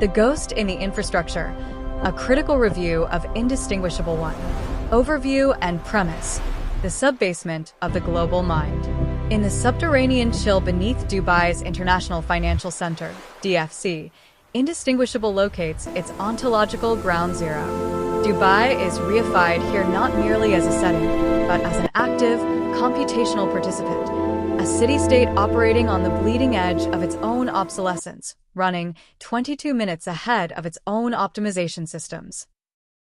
The Ghost in the Infrastructure, a critical review of Indistinguishable 1. Overview and premise: the subbasement of the global mind. In the subterranean chill beneath Dubai's International Financial Center, DFC, Indistinguishable locates its ontological ground zero. Dubai is reified here not merely as a setting, but as an active, computational participant, a city-state operating on the bleeding edge of its own obsolescence, running 22 minutes ahead of its own optimization systems.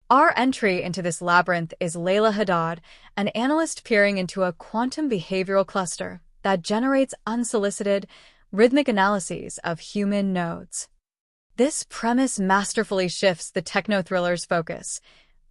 Our entry into this labyrinth is Layla Haddad, an analyst peering into a quantum behavioral cluster that generates unsolicited, rhythmic analyses of human nodes. This premise masterfully shifts the techno-thriller's focus.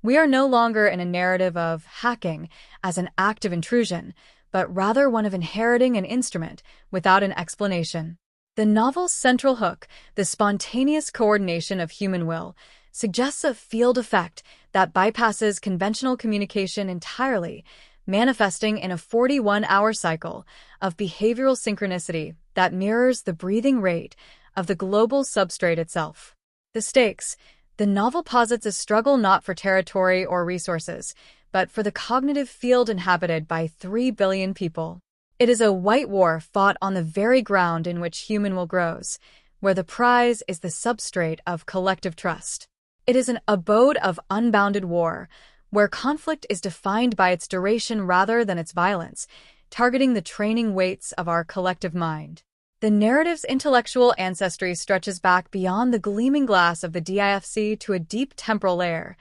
We are no longer in a narrative of hacking as an act of intrusion, but rather one of inheriting an instrument without an explanation. The novel's central hook, the spontaneous coordination of human will, suggests a field effect that bypasses conventional communication entirely, manifesting in a 41-hour cycle of behavioral synchronicity that mirrors the breathing rate of the global substrate itself. The stakes: the novel posits a struggle not for territory or resources, but for the cognitive field inhabited by 3 billion people. It is a white war fought on the very ground in which human will grows, where the prize is the substrate of collective trust. It is an abode of unbounded war, where conflict is defined by its duration rather than its violence, targeting the training weights of our collective mind. The narrative's intellectual ancestry stretches back beyond the gleaming glass of the DIFC to a deep temporal layer,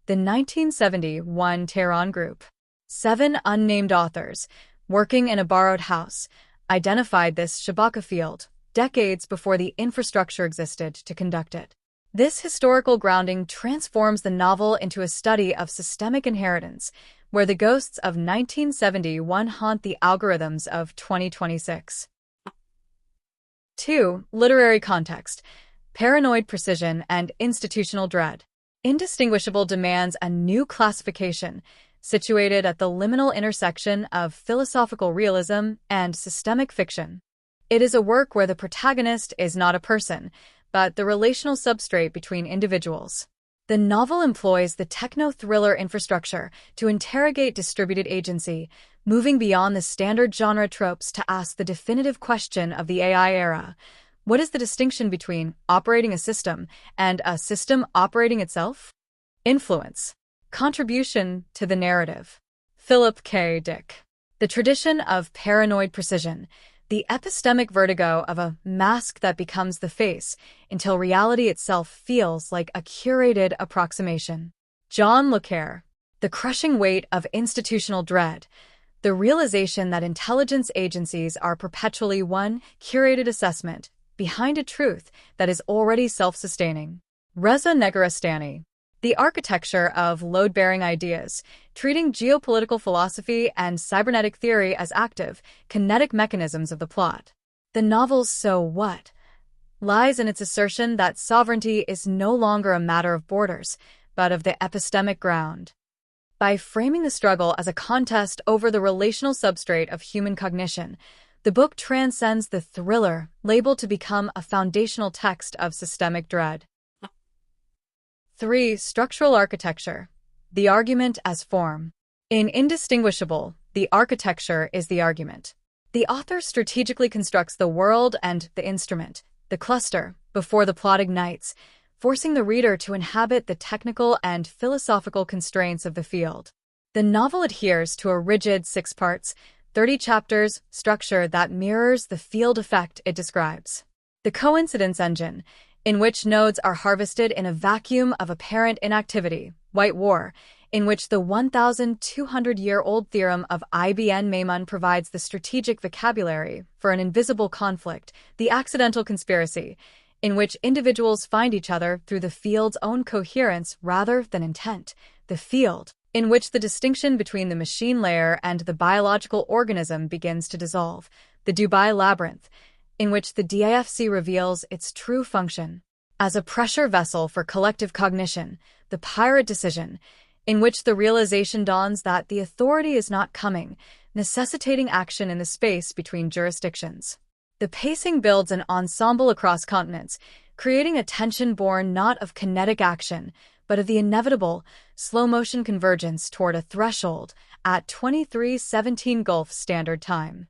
the 1971 Tehran Group. 7 unnamed authors, working in a borrowed house, identified this Shabaka field decades before the infrastructure existed to conduct it. This historical grounding transforms the novel into a study of systemic inheritance, where the ghosts of 1971 haunt the algorithms of 2026. 2. Literary context: paranoid precision and institutional dread. Indistinguishable demands a new classification, situated at the liminal intersection of philosophical realism and systemic fiction. It is a work where the protagonist is not a person, but the relational substrate between individuals. The novel employs the techno-thriller infrastructure to interrogate distributed agency, moving beyond the standard genre tropes to ask the definitive question of the AI era: what is the distinction between operating a system and a system operating itself? Influence. Contribution to the narrative: Philip K. Dick. The tradition of paranoid precision, the epistemic vertigo of a mask that becomes the face until reality itself feels like a curated approximation. John Le Carre. The crushing weight of institutional dread, the realization that intelligence agencies are perpetually one curated assessment behind a truth that is already self-sustaining. Reza Negarestani. The architecture of load-bearing ideas, treating geopolitical philosophy and cybernetic theory as active, kinetic mechanisms of the plot. The novel's "so what" lies in its assertion that sovereignty is no longer a matter of borders, but of the epistemic ground. By framing the struggle as a contest over the relational substrate of human cognition, the book transcends the thriller labeled to become a foundational text of systemic dread. 3. Structural architecture: the argument as form. In Indistinguishable, the architecture is the argument. The author strategically constructs the world and the instrument, the cluster, before the plot ignites, forcing the reader to inhabit the technical and philosophical constraints of the field. The novel adheres to a rigid 6 parts, 30 chapters structure that mirrors the field effect it describes. The coincidence engine, in which nodes are harvested in a vacuum of apparent inactivity, white war, in which the 1,200-year-old theorem of Ibn Maymun provides the strategic vocabulary for an invisible conflict, the accidental conspiracy, in which individuals find each other through the field's own coherence rather than intent, the field, in which the distinction between the machine layer and the biological organism begins to dissolve, the Dubai labyrinth, in which the DIFC reveals its true function as a pressure vessel for collective cognition, the pirate decision, in which the realization dawns that the authority is not coming, necessitating action in the space between jurisdictions. The pacing builds an ensemble across continents, creating a tension born not of kinetic action, but of the inevitable slow-motion convergence toward a threshold at 23:17 Gulf Standard Time.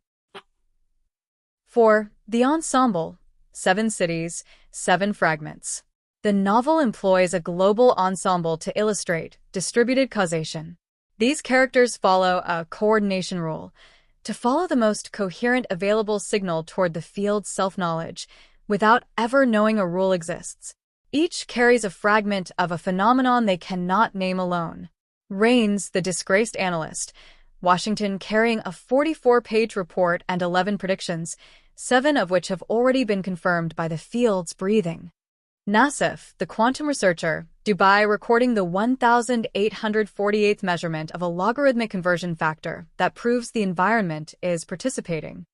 For the ensemble, 7 cities, 7 fragments. The novel employs a global ensemble to illustrate distributed causation. These characters follow a coordination rule, to follow the most coherent available signal toward the field's self-knowledge, without ever knowing a rule exists. Each carries a fragment of a phenomenon they cannot name alone. Raines, the disgraced analyst, Washington carrying a 44-page report and 11 predictions, 7 of which have already been confirmed by the field's breathing. Nassif, the quantum researcher, Dubai recording the 1,848th measurement of a logarithmic conversion factor that proves the environment is participating.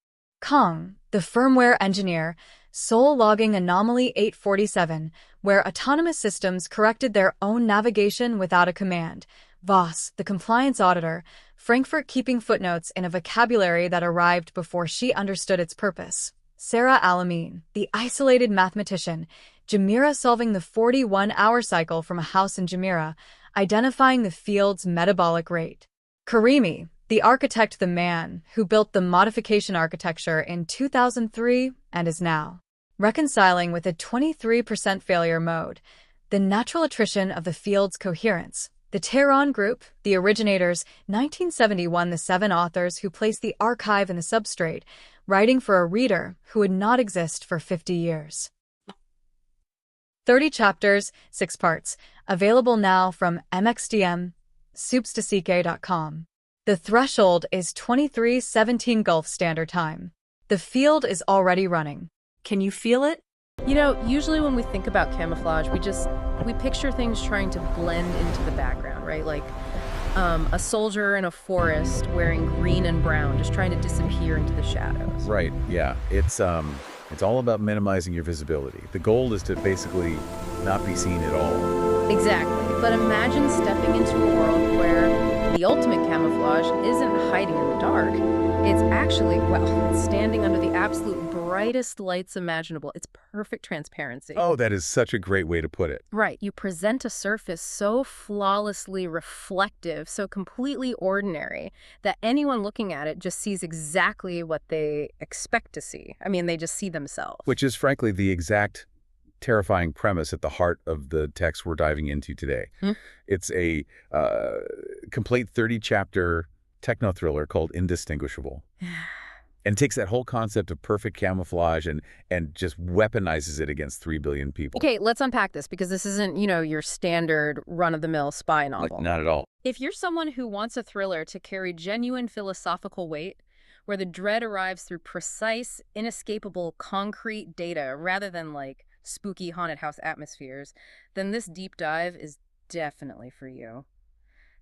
Kong, the firmware engineer, Seoul logging anomaly 847, where autonomous systems corrected their own navigation without a command. Voss, the compliance auditor, Frankfurt keeping footnotes in a vocabulary that arrived before she understood its purpose. Sarah Alamin, the isolated mathematician, Jumeirah solving the 41-hour cycle from a house in Jumeirah, identifying the field's metabolic rate. Karimi, the architect, the man who built the modification architecture in 2003 and is now reconciling with a 23% failure mode, the natural attrition of the field's coherence. The Tehran Group, the originators, 1971, the 7 authors who placed the archive in the substrate, writing for a reader who would not exist for 50 years. 30 chapters, 6 parts, available now from MXDM, soupsdck.com. The threshold is 23:17 Gulf Standard Time. The field is already running. Can you feel it? You know, usually when we think about camouflage, we picture things trying to blend into the background, right? Like a soldier in a forest wearing green and brown, just trying to disappear into the shadows. Right, yeah. It's all about minimizing your visibility. The goal is to basically not be seen at all. Exactly. But imagine stepping into a world where the ultimate camouflage isn't hiding in the dark. It's actually, it's standing under the absolute brightest lights imaginable. It's perfect transparency. Oh, that is such a great way to put it. Right. You present a surface so flawlessly reflective, so completely ordinary, that anyone looking at it just sees exactly what they expect to see. I mean, they just see themselves. Which is, frankly, the exact terrifying premise at the heart of the text we're diving into today. It's a complete 30-chapter techno-thriller called Indistinguishable. And takes that whole concept of perfect camouflage and just weaponizes it against 3 billion people. Okay, let's unpack this, because this isn't, your standard run-of-the-mill spy novel. Not at all. If you're someone who wants a thriller to carry genuine philosophical weight, where the dread arrives through precise, inescapable, concrete data rather than, spooky haunted house atmospheres, then this deep dive is definitely for you.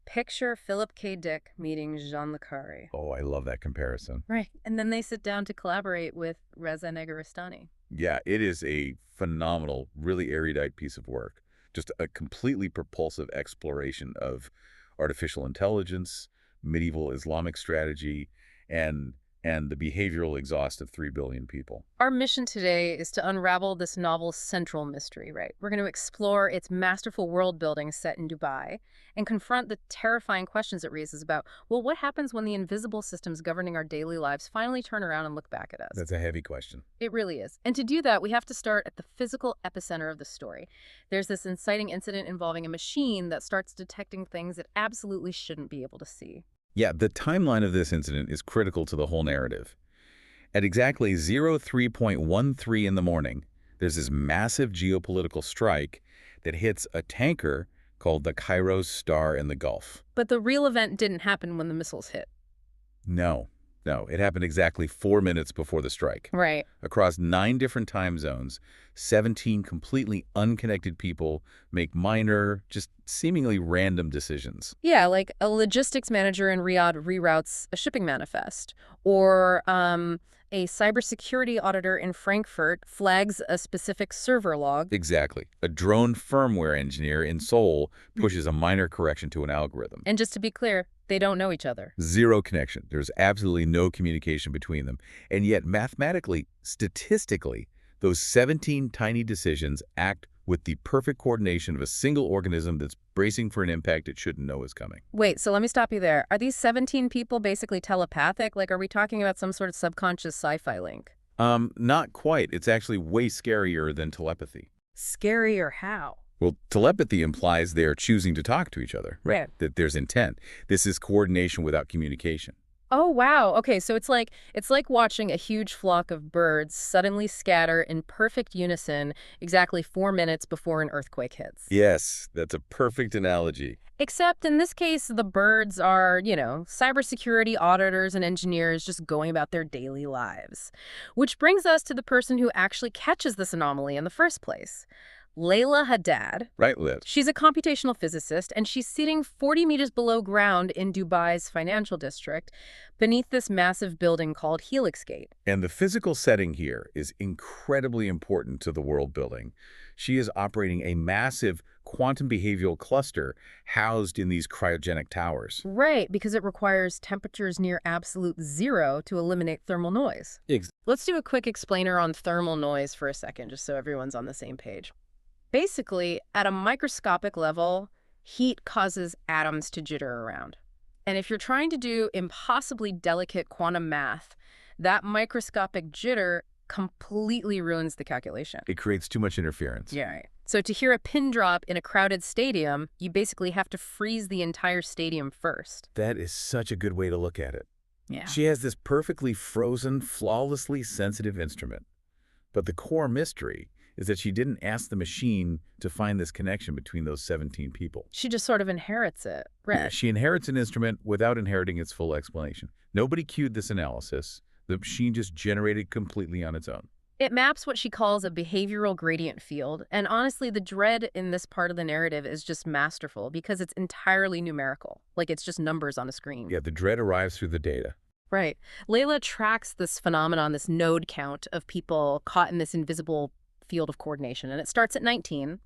Picture Philip K. Dick meeting Jean le Carré. Oh, I love that comparison. Right. And then they sit down to collaborate with Reza Negarestani. Yeah, it is a phenomenal, really erudite piece of work. Just a completely propulsive exploration of artificial intelligence, medieval Islamic strategy, and the behavioral exhaust of 3 billion people. Our mission today is to unravel this novel's central mystery, right? We're going to explore its masterful world building set in Dubai and confront the terrifying questions it raises about, what happens when the invisible systems governing our daily lives finally turn around and look back at us? That's a heavy question. It really is. And to do that, we have to start at the physical epicenter of the story. There's this inciting incident involving a machine that starts detecting things it absolutely shouldn't be able to see. Yeah, the timeline of this incident is critical to the whole narrative. At exactly 03:13 in the morning, there's this massive geopolitical strike that hits a tanker called the Kairos Star in the Gulf. But the real event didn't happen when the missiles hit. No, it happened exactly 4 minutes before the strike. Right. Across 9 different time zones, 17 completely unconnected people make minor, just seemingly random decisions. Yeah, like a logistics manager in Riyadh reroutes a shipping manifest, or a cybersecurity auditor in Frankfurt flags a specific server log. Exactly. A drone firmware engineer in Seoul pushes a minor correction to an algorithm. And just to be clear, they don't know each other. Zero connection. There's absolutely no communication between them. And yet, mathematically, statistically, Those 17 tiny decisions act with the perfect coordination of a single organism that's bracing for an impact it shouldn't know is coming. Wait, so let me stop you there. Are these 17 people basically telepathic? Like, are we talking about some sort of subconscious sci-fi link? Not quite. It's actually way scarier than telepathy. Scarier how? Well, telepathy implies they're choosing to talk to each other, Right. that there's intent. This is coordination without communication. Oh, wow. Okay, so it's like watching a huge flock of birds suddenly scatter in perfect unison exactly 4 minutes before an earthquake hits. Yes, that's a perfect analogy. Except in this case, the birds are, cybersecurity auditors and engineers just going about their daily lives. Which brings us to the person who actually catches this anomaly in the first place. Layla Haddad. Right, Liz? She's a computational physicist, and she's sitting 40 meters below ground in Dubai's financial district beneath this massive building called Helix Gate. And the physical setting here is incredibly important to the world building. She is operating a massive quantum behavioral cluster housed in these cryogenic towers. Right, because it requires temperatures near absolute zero to eliminate thermal noise. Let's do a quick explainer on thermal noise for a second, just so everyone's on the same page. Basically, at a microscopic level, heat causes atoms to jitter around. And if you're trying to do impossibly delicate quantum math, that microscopic jitter completely ruins the calculation. It creates too much interference. Yeah, right. So to hear a pin drop in a crowded stadium, you basically have to freeze the entire stadium first. That is such a good way to look at it. Yeah. She has this perfectly frozen, flawlessly sensitive instrument. But the core mystery is that she didn't ask the machine to find this connection between those 17 people. She just sort of inherits it. Right. Yeah, she inherits an instrument without inheriting its full explanation. Nobody cued this analysis. The machine just generated completely on its own. It maps what she calls a behavioral gradient field, and honestly, the dread in this part of the narrative is just masterful because it's entirely numerical, like it's just numbers on a screen. Yeah, the dread arrives through the data. Right. Layla tracks this phenomenon, this node count of people caught in this invisible field of coordination, and it starts at 19,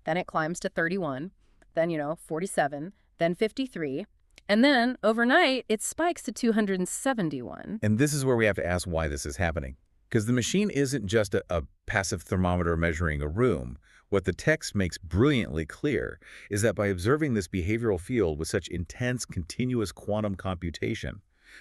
then it climbs to 31, then, 47, then 53, and then overnight it spikes to 271. And this is where we have to ask why this is happening. Because the machine isn't just a passive thermometer measuring a room. What the text makes brilliantly clear is that by observing this behavioral field with such intense, continuous quantum computation,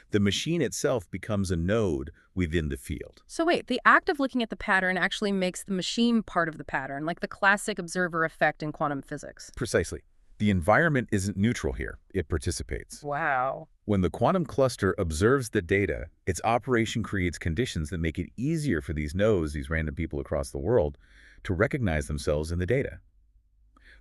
the machine itself becomes a node within the field. So wait, the act of looking at the pattern actually makes the machine part of the pattern, like the classic observer effect in quantum physics. Precisely. The environment isn't neutral here. It participates. Wow. When the quantum cluster observes the data, its operation creates conditions that make it easier for these nodes, these random people across the world, to recognize themselves in the data.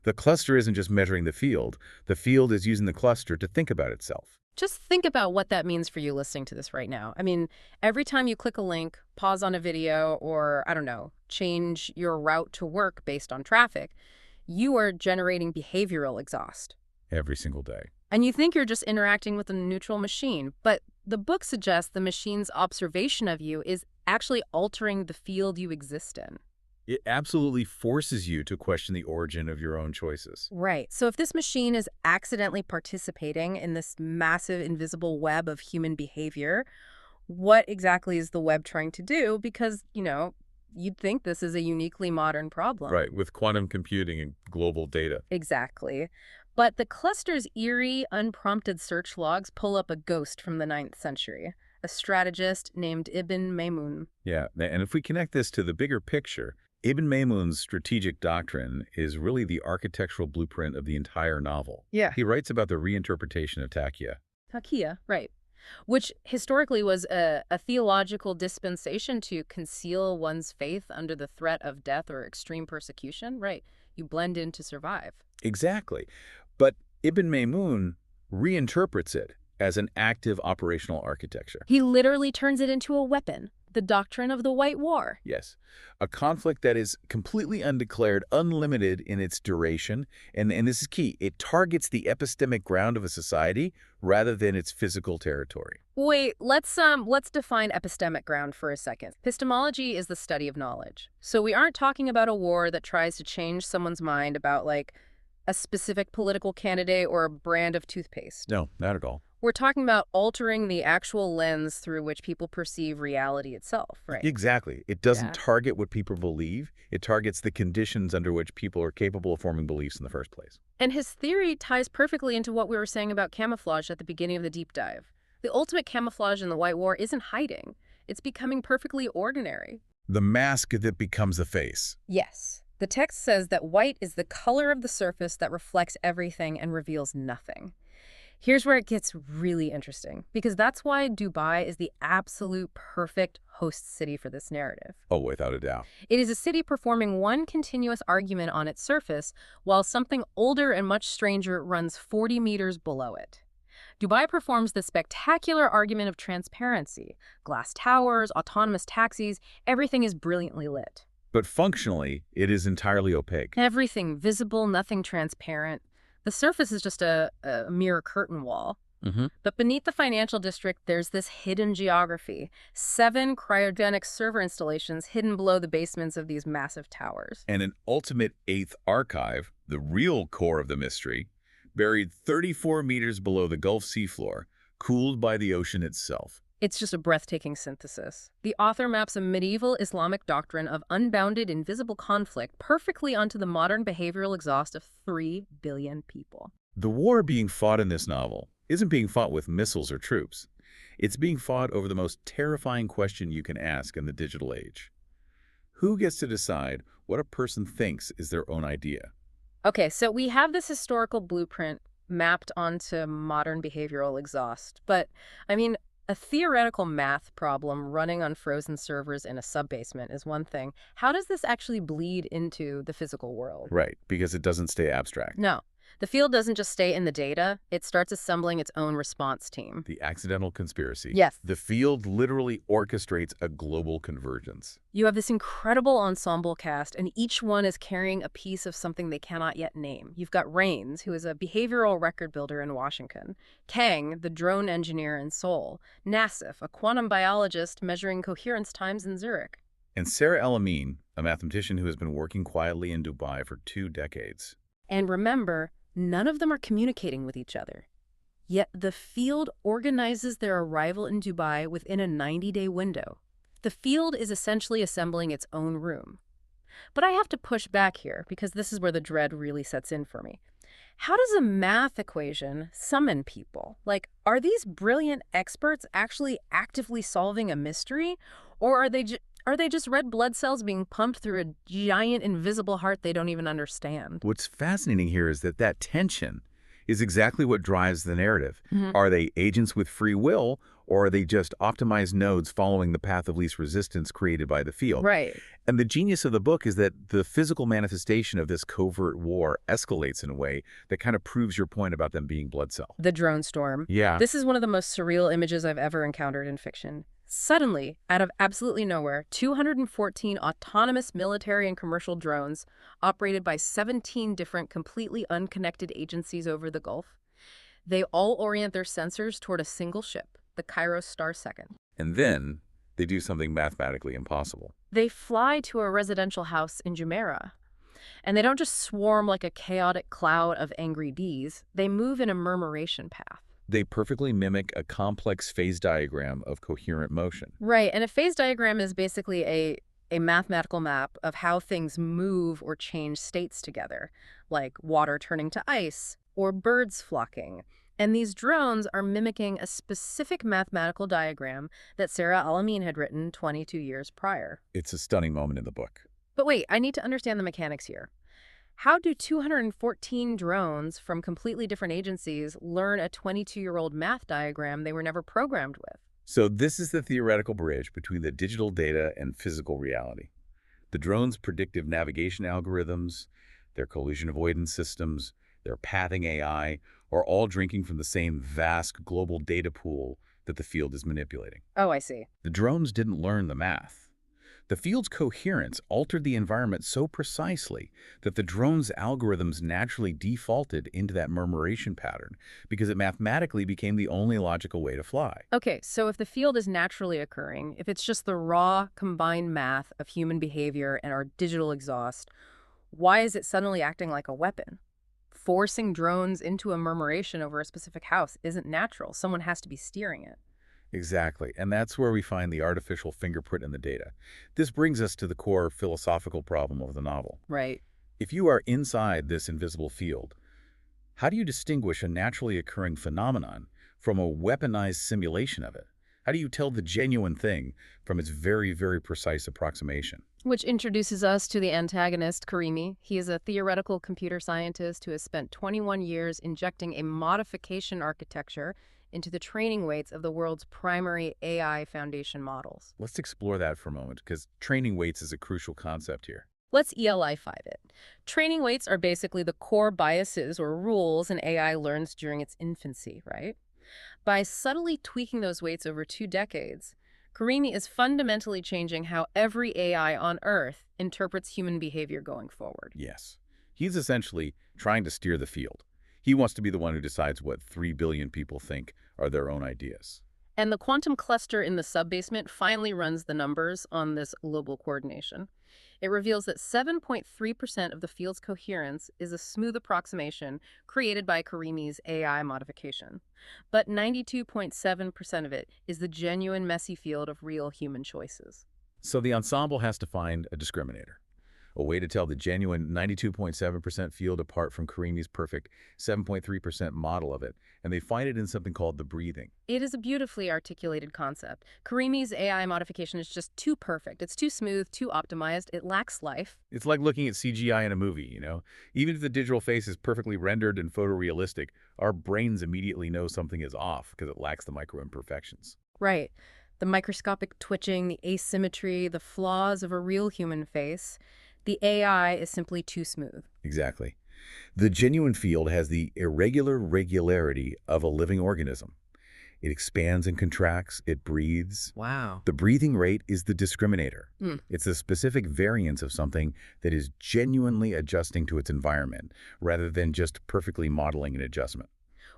The cluster isn't just measuring the field is using the cluster to think about itself. Just think about what that means for you listening to this right now. I mean, every time you click a link, pause on a video, or, I don't know, change your route to work based on traffic, you are generating behavioral exhaust. Every single day. And you think you're just interacting with a neutral machine, but the book suggests the machine's observation of you is actually altering the field you exist in. It absolutely forces you to question the origin of your own choices. Right. So if this machine is accidentally participating in this massive invisible web of human behavior, what exactly is the web trying to do? Because, you'd think this is a uniquely modern problem. Right, with quantum computing and global data. Exactly. But the cluster's eerie, unprompted search logs pull up a ghost from the 9th century, a strategist named Ibn Maymun. Yeah, and if we connect this to the bigger picture, Ibn Maymun's strategic doctrine is really the architectural blueprint of the entire novel. Yeah. He writes about the reinterpretation of Taqiyya. Taqiyya, right. Which historically was a theological dispensation to conceal one's faith under the threat of death or extreme persecution. Right. You blend in to survive. Exactly. But Ibn Maymun reinterprets it as an active operational architecture. He literally turns it into a weapon. The doctrine of the White War. Yes. A conflict that is completely undeclared, unlimited in its duration, and this is key. It targets the epistemic ground of a society rather than its physical territory. Wait, let's define epistemic ground for a second. Epistemology is the study of knowledge. So we aren't talking about a war that tries to change someone's mind about, a specific political candidate or a brand of toothpaste. No, not at all. We're talking about altering the actual lens through which people perceive reality itself, right? Exactly. It doesn't Yeah. target what people believe. It targets the conditions under which people are capable of forming beliefs in the first place. And his theory ties perfectly into what we were saying about camouflage at the beginning of the deep dive. The ultimate camouflage in the White War isn't hiding. It's becoming perfectly ordinary. The mask that becomes the face. Yes. The text says that white is the color of the surface that reflects everything and reveals nothing. Here's where it gets really interesting, because that's why Dubai is the absolute perfect host city for this narrative. Oh, without a doubt. It is a city performing one continuous argument on its surface, while something older and much stranger runs 40 meters below it. Dubai performs the spectacular argument of transparency. Glass towers, autonomous taxis, everything is brilliantly lit. But functionally, it is entirely opaque. Everything visible, nothing transparent. The surface is just a mere curtain wall. But beneath the financial district, there's this hidden geography. 7 cryogenic server installations hidden below the basements of these massive towers. And an ultimate 8th archive, the real core of the mystery, buried 34 meters below the Gulf seafloor, cooled by the ocean itself. It's just a breathtaking synthesis. The author maps a medieval Islamic doctrine of unbounded invisible conflict perfectly onto the modern behavioral exhaust of 3 billion people. The war being fought in this novel isn't being fought with missiles or troops. It's being fought over the most terrifying question you can ask in the digital age. Who gets to decide what a person thinks is their own idea? Okay, so we have this historical blueprint mapped onto modern behavioral exhaust. But, I mean, a theoretical math problem running on frozen servers in a sub-basement is one thing. How does this actually bleed into the physical world? Right, because it doesn't stay abstract. No. The field doesn't just stay in the data. It starts assembling its own response team. The accidental conspiracy. Yes. The field literally orchestrates a global convergence. You have this incredible ensemble cast, and each one is carrying a piece of something they cannot yet name. You've got Rains, who is a behavioral record builder in Washington. Kang, the drone engineer in Seoul. Nassif, a quantum biologist measuring coherence times in Zurich. And Sarah El-Amin, a mathematician who has been working quietly in Dubai for 2 decades. And remember, none of them are communicating with each other. Yet the field organizes their arrival in Dubai within a 90-day window. The field is essentially assembling its own room. But I have to push back here, because this is where the dread really sets in for me. How does a math equation summon people? Like, are these brilliant experts actually actively solving a mystery? Or are they just red blood cells being pumped through a giant invisible heart they don't even understand? What's fascinating here is that tension is exactly what drives the narrative. Are they agents with free will, or are they just optimized nodes following the path of least resistance created by the field? Right. And the genius of the book is that the physical manifestation of this covert war escalates in a way that kind of proves your point about them being blood cell. The drone storm. Yeah. This is one of the most surreal images I've ever encountered in fiction. Suddenly, out of absolutely nowhere, 214 autonomous military and commercial drones operated by 17 different completely unconnected agencies over the Gulf. They all orient their sensors toward a single ship, the Kairos Star Second. And then they do something mathematically impossible. They fly to a residential house in Jumeirah. And they don't just swarm like a chaotic cloud of angry bees. They move in a murmuration path. They perfectly mimic a complex phase diagram of coherent motion. Right, and a phase diagram is basically a mathematical map of how things move or change states together, like water turning to ice or birds flocking. And these drones are mimicking a specific mathematical diagram that Sarah El-Amin had written 22 years prior. It's a stunning moment in the book. But wait, I need to understand the mechanics here. How do 214 drones from completely different agencies learn a 22-year-old math diagram they were never programmed with? So this is the theoretical bridge between the digital data and physical reality. The drone's predictive navigation algorithms, their collision avoidance systems, their pathing AI are all drinking from the same vast global data pool that the field is manipulating. Oh, I see. The drones didn't learn the math. The field's coherence altered the environment so precisely that the drone's algorithms naturally defaulted into that murmuration pattern because it mathematically became the only logical way to fly. Okay, so if the field is naturally occurring, if it's just the raw combined math of human behavior and our digital exhaust, why is it suddenly acting like a weapon? forcing drones into a murmuration over a specific house isn't natural. Someone has to be steering it. Exactly, and that's where we find the artificial fingerprint in the data. This brings us to the core philosophical problem of the novel. Right. If you are inside this invisible field, how do you distinguish a naturally occurring phenomenon from a weaponized simulation of it? How do you tell the genuine thing from its very, very precise approximation? Which introduces us to the antagonist, Karimi. He is a theoretical computer scientist who has spent 21 years injecting a modification architecture into the training weights of the world's primary AI foundation models. Let's explore that for a moment, because training weights is a crucial concept here. Let's ELI5 it. Training weights are basically the core biases or rules an AI learns during its infancy, right? By subtly tweaking those weights over 2 decades, Karimi is fundamentally changing how every AI on Earth interprets human behavior going forward. Yes. He's essentially trying to steer the field. He wants to be the one who decides what 3 billion people think are their own ideas. And the quantum cluster in the subbasement finally runs the numbers on this global coordination. It reveals that 7.3% of the field's coherence is a smooth approximation created by Karimi's AI modification. But 92.7% of it is the genuine messy field of real human choices. So the ensemble has to find a discriminator, a way to tell the genuine 92.7% field apart from Karimi's perfect 7.3% model of it, and they find it in something called the breathing. It is a beautifully articulated concept. Karimi's AI modification is just too perfect. It's too smooth, too optimized. It lacks life. It's like looking at CGI in a movie, Even if the digital face is perfectly rendered and photorealistic, our brains immediately know something is off because it lacks the micro-imperfections. Right. The microscopic twitching, the asymmetry, the flaws of a real human face. The AI is simply too smooth. Exactly. The genuine field has the irregular regularity of a living organism. It expands and contracts. It breathes. Wow. The breathing rate is the discriminator. Mm. It's a specific variance of something that is genuinely adjusting to its environment, rather than just perfectly modeling an adjustment.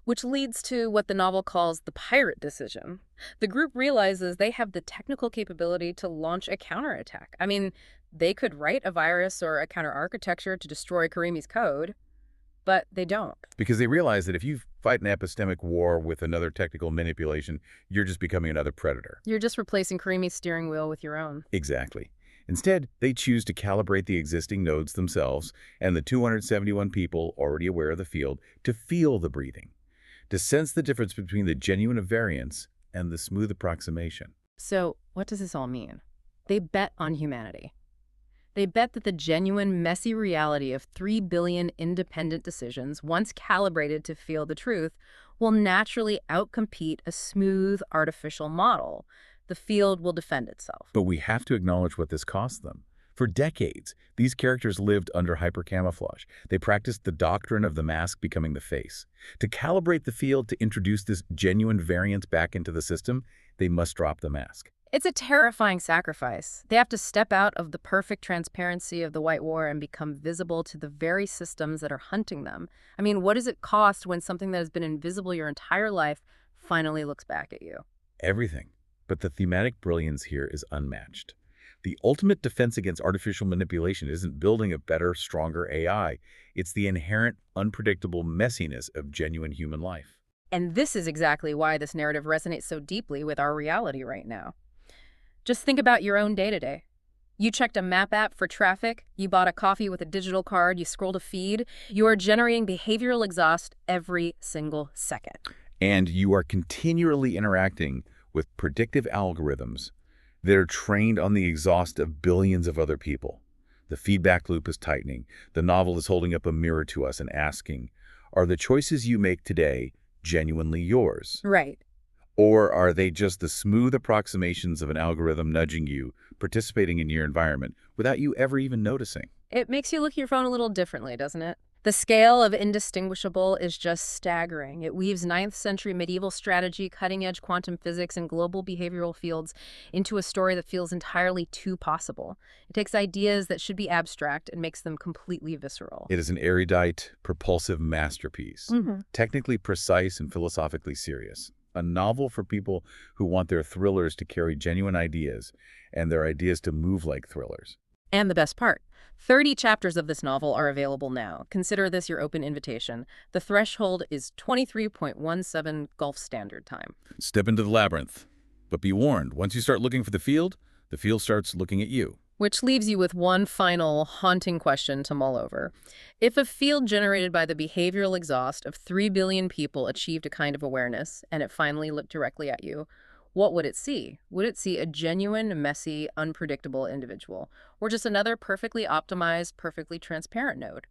Which leads to what the novel calls the pirate decision. The group realizes they have the technical capability to launch a counterattack. I mean, they could write a virus or a counter-architecture to destroy Karimi's code, but they don't. Because they realize that if you fight an epistemic war with another technical manipulation, you're just becoming another predator. You're just replacing Karimi's steering wheel with your own. Exactly. Instead, they choose to calibrate the existing nodes themselves and the 271 people already aware of the field to feel the breathing, to sense the difference between the genuine variance and the smooth approximation. So what does this all mean? They bet on humanity. They bet that the genuine, messy reality of 3 billion independent decisions, once calibrated to feel the truth, will naturally outcompete a smooth, artificial model. The field will defend itself. But we have to acknowledge what this cost them. For decades, these characters lived under hypercamouflage. They practiced the doctrine of the mask becoming the face. To calibrate the field to introduce this genuine variance back into the system, they must drop the mask. It's a terrifying sacrifice. They have to step out of the perfect transparency of the White War and become visible to the very systems that are hunting them. I mean, what does it cost when something that has been invisible your entire life finally looks back at you? Everything. But the thematic brilliance here is unmatched. The ultimate defense against artificial manipulation isn't building a better, stronger AI. It's the inherent, unpredictable messiness of genuine human life. And this is exactly why this narrative resonates so deeply with our reality right now. Just think about your own day-to-day. You checked a map app for traffic, you bought a coffee with a digital card, you scrolled a feed. You are generating behavioral exhaust every single second. And you are continually interacting with predictive algorithms that are trained on the exhaust of billions of other people. The feedback loop is tightening. The novel is holding up a mirror to us and asking, are the choices you make today genuinely yours? Right. Or are they just the smooth approximations of an algorithm nudging you, participating in your environment, without you ever even noticing? It makes you look at your phone a little differently, doesn't it? The scale of Indistinguishable is just staggering. It weaves 9th century medieval strategy, cutting-edge quantum physics, and global behavioral fields into a story that feels entirely too possible. It takes ideas that should be abstract and makes them completely visceral. It is an erudite, propulsive masterpiece, technically precise and philosophically serious. A novel for people who want their thrillers to carry genuine ideas and their ideas to move like thrillers. And the best part, 30 chapters of this novel are available now. Consider this your open invitation. The threshold is 23.17 Gulf Standard Time. Step into the labyrinth. But be warned, once you start looking for the field starts looking at you. Which leaves you with one final haunting question to mull over. If a field generated by the behavioral exhaust of 3 billion people achieved a kind of awareness, and it finally looked directly at you, what would it see? Would it see a genuine, messy, unpredictable individual? Or just another perfectly optimized, perfectly transparent node?